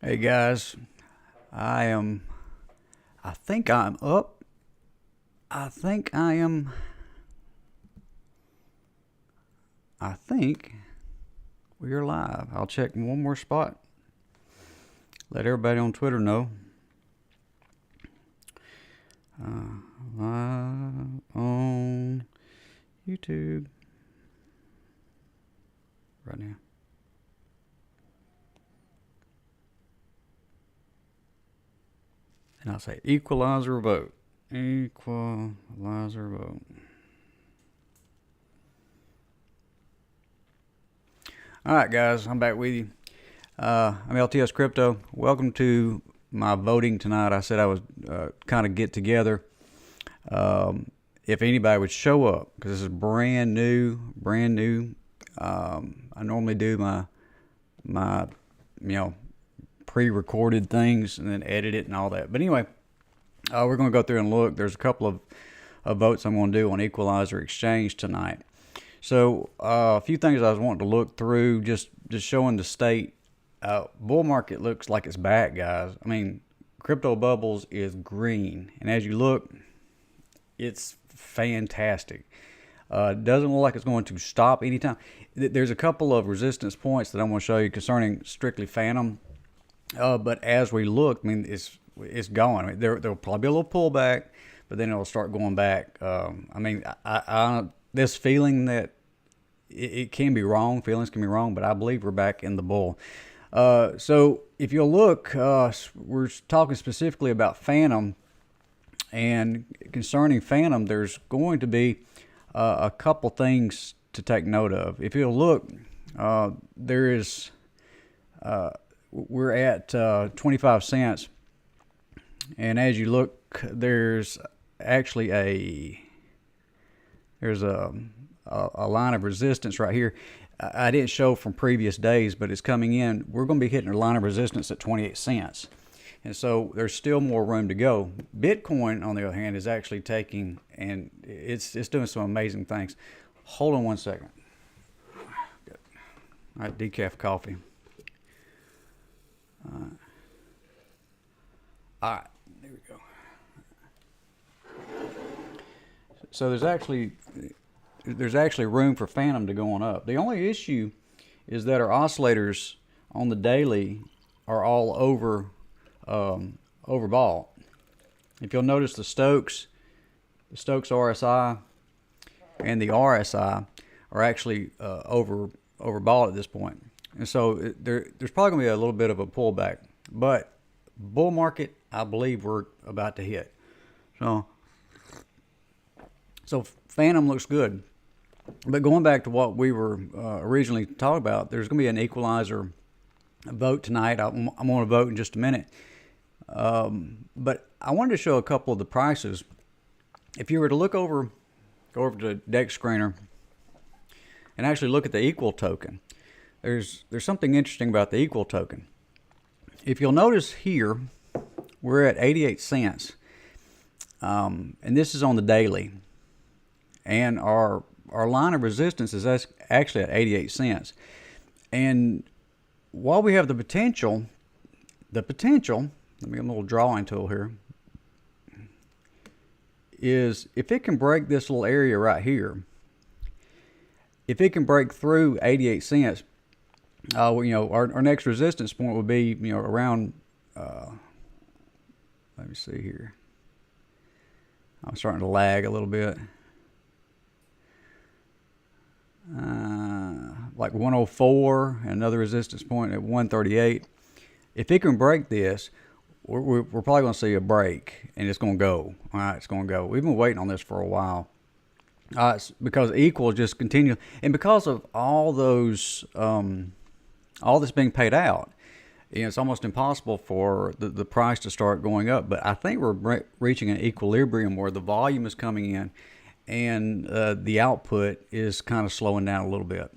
Hey guys, I think I'm up. I think I am. I think we're live. I'll check one more spot. Let everybody on Twitter know. Live on YouTube right now. And I'll say equalizer vote. Equalizer vote. All right, guys, I'm back with you. I'm LTS Crypto. Welcome to my voting tonight. I said I would kind of get together. If anybody would show up, because this is brand new. I normally do my pre-recorded things and then edit it and all that. But anyway, we're going to go through and look. There's a couple of votes I'm going to do on Equalizer.exchange tonight. So a few things I was wanting to look through, just showing the state. Bull market looks like it's back, guys. I mean, crypto bubbles is green, and as you look, it's fantastic. Doesn't look like it's going to stop anytime. There's a couple of resistance points that I'm going to show you concerning strictly Fantom. But as we look, I mean, it's gone. I mean, there'll probably be a little pullback, but then it'll start going back. I this feeling that it can be wrong, feelings can be wrong, but I believe we're back in the bull. So if you'll look, we're talking specifically about Fantom, and concerning Fantom, there's going to be a couple things to take note of. If you'll look, there is we're at 25 cents, and as you look, there's actually a line of resistance right here. I didn't show from previous days, but it's coming in. We're going to be hitting a line of resistance at 28 cents. And so there's still more room to go. Bitcoin, on the other hand, is actually taking, and it's doing some amazing things. Hold on one second. All right, decaf coffee. All right, there we go. So there's actually room for Fantom to go on up. The only issue is that our oscillators on the daily are all overbought. If you'll notice, the Stokes RSI and the RSI are actually overbought at this point, and so there's probably going to be a little bit of a pullback. But bull market, I believe we're about to hit. So Fantom looks good. But going back to what we were originally talking about, there's going to be an equalizer vote tonight. I'm going to vote in just a minute. But I wanted to show a couple of the prices. If you were to go over to Dex Screener and actually look at the equal token, there's something interesting about the equal token. If you'll notice here, we're at 88 cents. And this is on the daily. And our line of resistance is actually at 88 cents. And while we have the potential, let me get a little drawing tool here, is if it can break this little area right here, if it can break through 88 cents, our next resistance point would be, around, let me see here. I'm starting to lag a little bit. Like 104, and another resistance point at 138. If it can break this, we're probably going to see a break, and it's going to go. All right, it's going to go. We've been waiting on this for a while. It's because equal just continue, and because of all those, all this being paid out, it's almost impossible for the price to start going up. But I think we're reaching an equilibrium where the volume is coming in, and the output is kind of slowing down a little bit.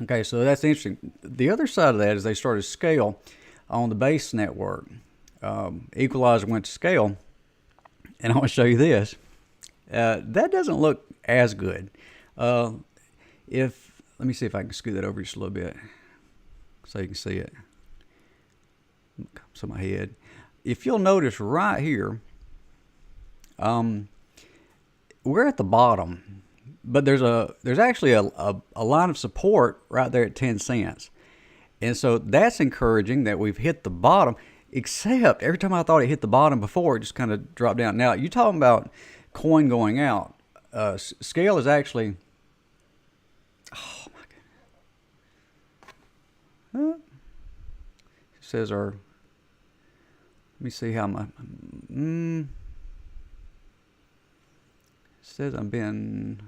Okay, so that's interesting. The other side of that is they started scale on the base network. Equalizer went to scale, and I want to show you this. That doesn't look as good. Let me see if I can scoot that over just a little bit so you can see it. So my head. If you'll notice right here, we're at the bottom, but there's actually a line of support right there at 10 cents. And so that's encouraging that we've hit the bottom, except every time I thought it hit the bottom before, it just kind of dropped down. Now, you're talking about coin going out. Scale is actually, oh my goodness. It says our, let me see how my, it says I'm being,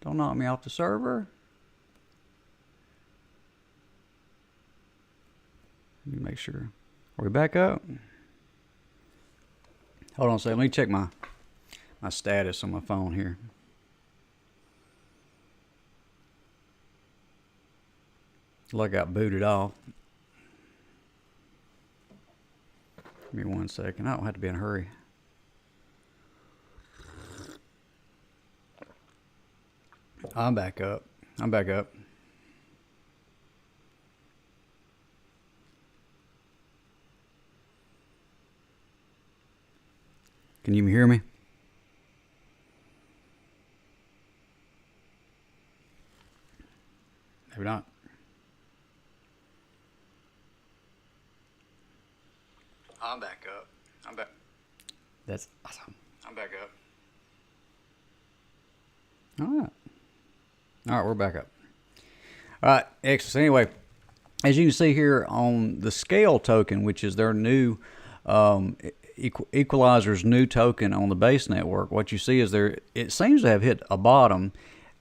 don't knock me off the server. Let me make sure. Are we back up? Hold on a second. Let me check my status on my phone here. Look, I got booted off. Give me 1 second. I don't have to be in a hurry. I'm back up. I'm back up. Can you hear me? Maybe not. I'm back up. I'm back. That's awesome. I'm back up. All right. All right, we're back up. All right, excellent. So anyway, as you can see here on the Scale token, which is their new Equalizer's new token on the base network, what you see is it seems to have hit a bottom.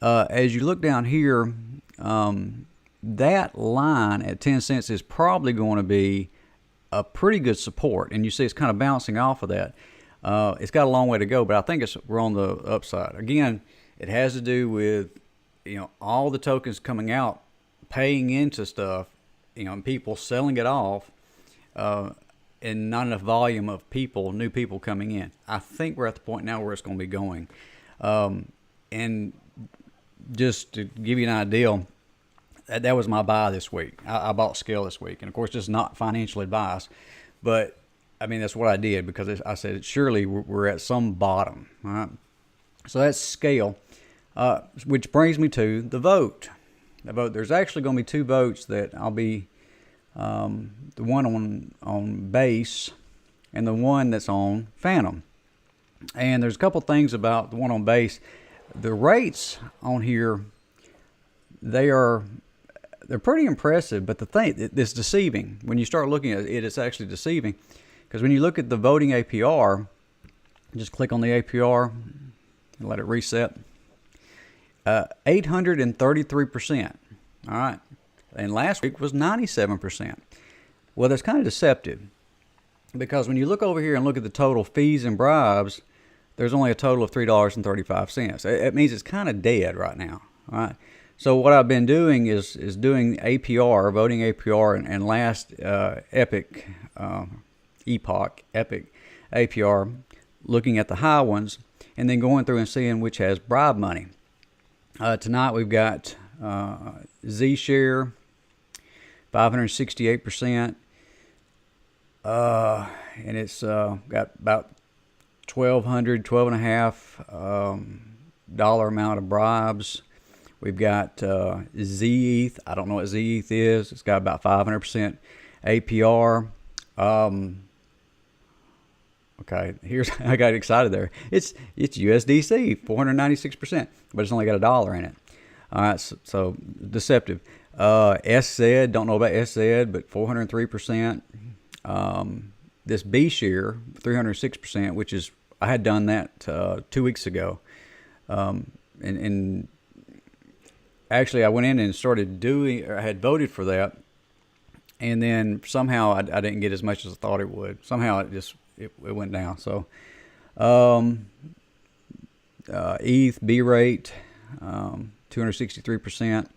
As you look down here, that line at 10 cents is probably going to be a pretty good support, and you see it's kind of bouncing off of that. It's got a long way to go, but I think we're on the upside. Again, it has to do with all the tokens coming out, paying into stuff, and people selling it off, and not enough volume of new people coming in. I think we're at the point now where it's going to be going. And just to give you an idea, that was my buy this week. I bought Scale this week. And of course, just not financial advice, but I mean, that's what I did because I said, surely we're at some bottom. All right. So that's Scale, which brings me to the vote. The vote. There's actually going to be 2 votes that I'll be, the one on base and the one that's on Fantom. And there's a couple things about the one on base. The rates on here, they're pretty impressive, but the thing it's deceiving. When you start looking at it, it's actually deceiving, because when you look at the voting APR, just click on the APR and let it reset. 833%. All right. And last week was 97%. Well, that's kind of deceptive, because when you look over here and look at the total fees and bribes, there's only a total of $3.35. It means it's kind of dead right now. All right. So what I've been doing is doing APR, voting APR, and last Epoch APR, looking at the high ones, and then going through and seeing which has bribe money. Tonight we've got Z share, 568%, and it's got about $1,200 amount of bribes. We've got ZETH. I don't know what ZETH is. It's got about 500% APR. Okay, I got excited there. It's USDC, 496%, but it's only got $1 in it. All right, so deceptive. SZ, don't know about SZ, but 403%. This B share, 306%, which is, I had done that 2 weeks ago. And actually I went in and started I had voted for that. And then somehow I didn't get as much as I thought it would. Somehow it went down. So, ETH, B rate, 263%.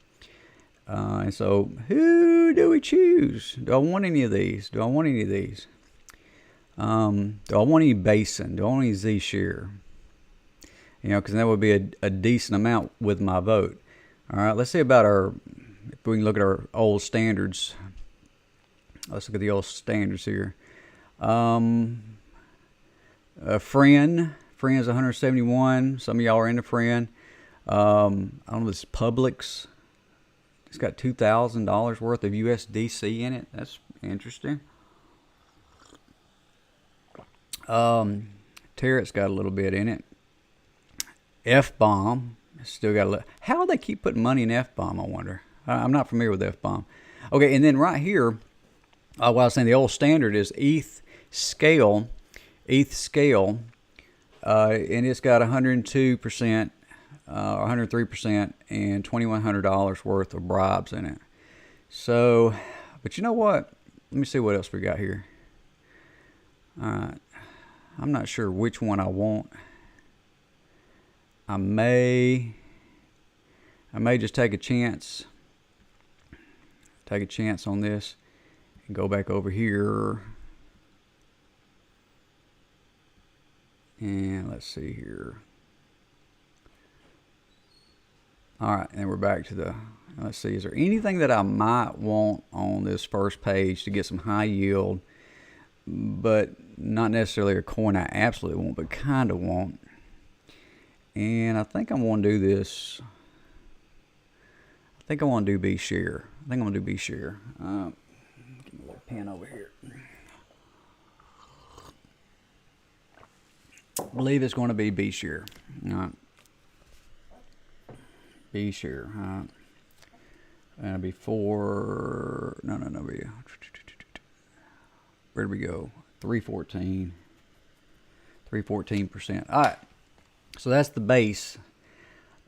And so who do we choose? Do I want any of these? Do I want any Basin? Do I want any Z share? Because that would be a decent amount with my vote. All right, let's see about our we can look at our old standards. Let's look at the old standards here. Friend's 171. Some of y'all are into Friend. I don't know, this Publix. It's got $2,000 worth of USDC in it. That's interesting. Tarot's got a little bit in it. F-Bomb still got a little. How do they keep putting money in F-Bomb, I wonder? I'm not familiar with F-Bomb. Okay, and then right here, what I was saying, the old standard is ETH scale, and it's got 102%, 103%, and $2,100 worth of bribes in it. So, but you know what? Let me see what else we got here. All right. I'm not sure which one I want. I may just take a chance. Take a chance on this and go back over here. And let's see here. All right, and we're back to the, let's see, is there anything that I might want on this first page to get some high yield, but not necessarily a coin I absolutely want, but kind of want? And I think I'm going to do this. I think I want to do B share. I think I'm going to do B share. Give me a little pen over here. I believe it's going to be B share. All right. B share. All right. And before, no. Where did we go? 314. 314%. All right. So that's the base.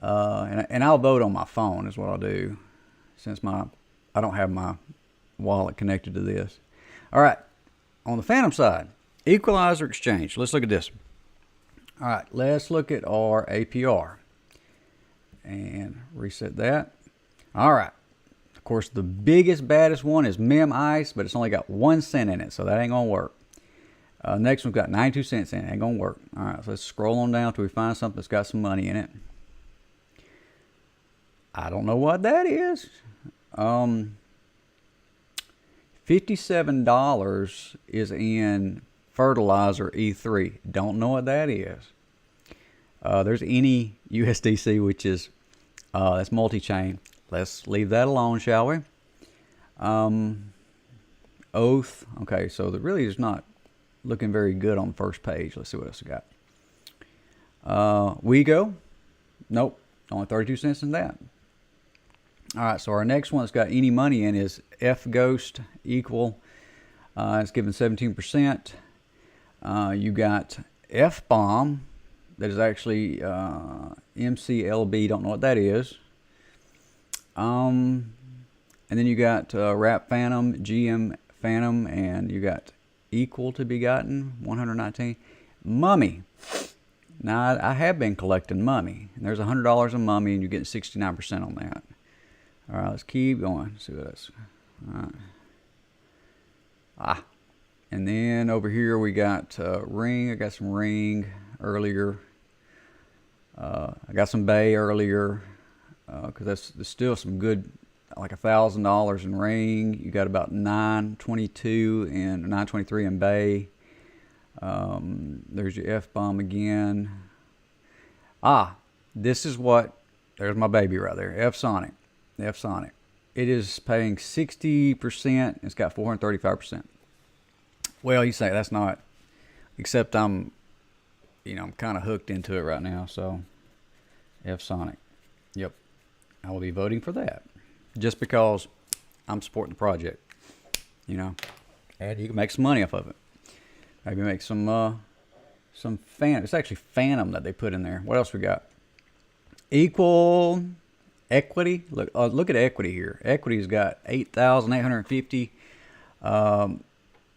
And I'll vote on my phone is what I'll do, since I don't have my wallet connected to this. All right. On the Fantom side, Equalizer.exchange. Let's look at this. All right. Let's look at our APR. And reset that. All right. Of course, the biggest, baddest one is Mem Ice, but it's only got 1 cent in it, so that ain't going to work. Next one's got 92 cents in it. Ain't going to work. All right, so let's scroll on down till we find something that's got some money in it. I don't know what that is. $57 is in fertilizer E3. Don't know what that is. There's any USDC, which is that's multi-chain. Let's leave that alone, shall we? Oath. Okay, so that really is not looking very good on the first page. Let's see what else we got. WeGo. Nope, only 32 cents in that. All right, so our next one that's got any money in is F-Ghost equal. It's given 17%. You got F-Bomb. That is actually MCLB. Don't know what that is. And then you got Rap Fantom, GM Fantom, and you got equal to be gotten, 119. Mummy. Now, I have been collecting Mummy. And there's $100 in Mummy, and you're getting 69% on that. All right, let's keep going. Let's see what else. All right. And then over here we got Ring. I got some Ring earlier. I got some Bay earlier. Because there's still some good, like $1,000 in Ring. You got about 922 and 923 in Bay. There's your F-Bomb again. This is what, there's my baby right there. F-Sonic. F-Sonic. It is paying 60%. It's got 435%. Well, you say that's not, except I'm kind of hooked into it right now. So F-Sonic. Yep. I will be voting for that just because I'm supporting the project, and you can make some money off of it. Maybe make some Fantom. It's actually Fantom that they put in there. What else we got? Equal equity. Look at equity here. Equity's got 8,850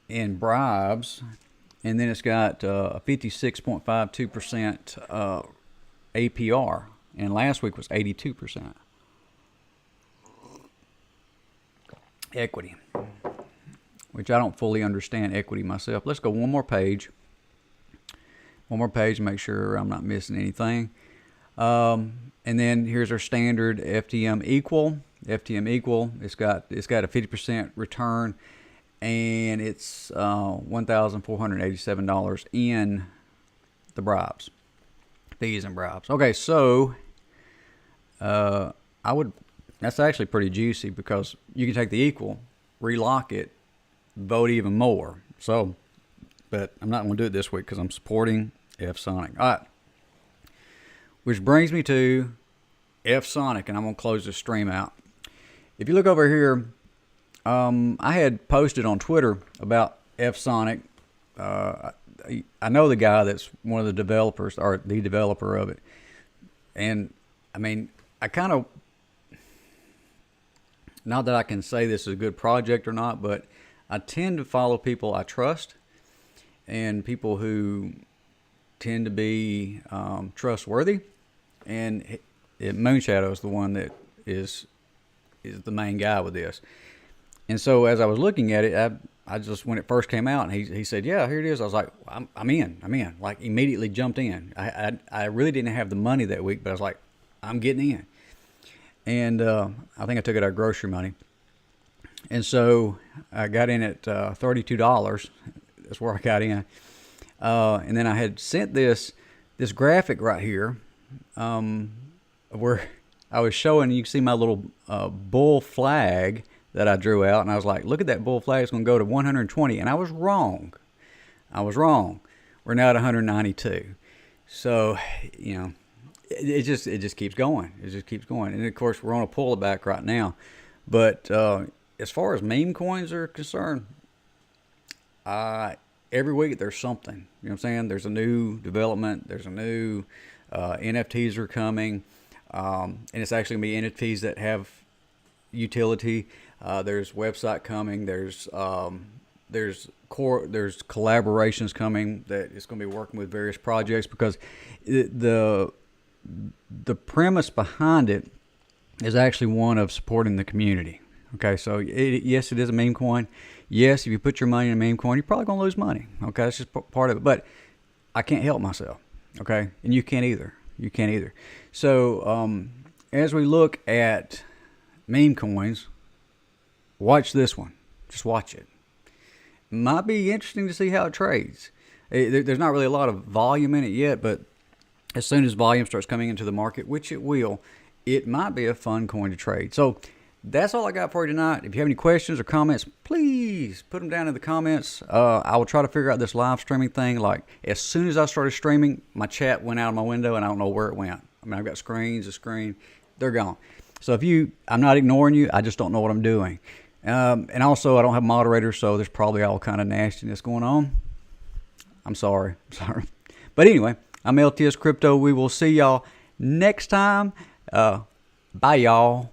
in bribes, and then it's got a 56.52% APR, and last week was 82%. Equity, which I don't fully understand equity myself. Let's go one more page. One more page to make sure I'm not missing anything. And then here's our standard FTM equal. FTM equal. It's got a 50% return, and it's $1,487 in the bribes, fees and bribes. Okay, so that's actually pretty juicy because you can take the equal, relock it, vote even more. So, but I'm not going to do it this week because I'm supporting F Sonic. All right, which brings me to F Sonic, and I'm going to close this stream out. If you look over here, I had posted on Twitter about F Sonic. I know the guy that's one of the developers, or the developer of it. And, I mean, I kind of, not that I can say this is a good project or not, but I tend to follow people I trust and people who tend to be trustworthy. And Moonshadow is the one that is the main guy with this. And so as I was looking at it, I just, when it first came out, and he said, yeah, here it is. I was like, I'm in. Like, immediately jumped in. I really didn't have the money that week, but I was like, I'm getting in. And I think I took it our grocery money. And so I got in at $32. That's where I got in. And then I had sent this graphic right here where I was showing, you can see my little bull flag that I drew out. And I was like, look at that bull flag. It's going to go to 120. And I was wrong. We're now at 192. So, you know, it just keeps going. It just keeps going. And of course, we're on a pullback right now. But as far as meme coins are concerned, every week there's something. You know what I'm saying? There's a new development. There's a new NFTs are coming. And it's actually going to be NFTs that have utility. There's website coming. There's collaborations coming that it's going to be working with various projects, because the premise behind it is actually one of supporting the community. Okay, so yes, it is a meme coin. Yes, if you put your money in a meme coin, you're probably going to lose money. Okay, that's just part of it. But I can't help myself. Okay, and you can't either. So as we look at meme coins, watch this one. Just watch it. Might be interesting to see how it trades. There's not really a lot of volume in it yet, but as soon as volume starts coming into the market, which it will, it might be a fun coin to trade. So that's all I got for you tonight. If you have any questions or comments, please put them down in the comments. I will try to figure out this live streaming thing. Like, as soon as I started streaming, my chat went out of my window, and I don't know where it went. I mean, I've got a screen, they're gone. So I'm not ignoring you. I just don't know what I'm doing. And also, I don't have moderators, so there's probably all kind of nastiness going on. I'm sorry. But anyway, I'm LTS Crypto. We will see y'all next time. Bye, y'all.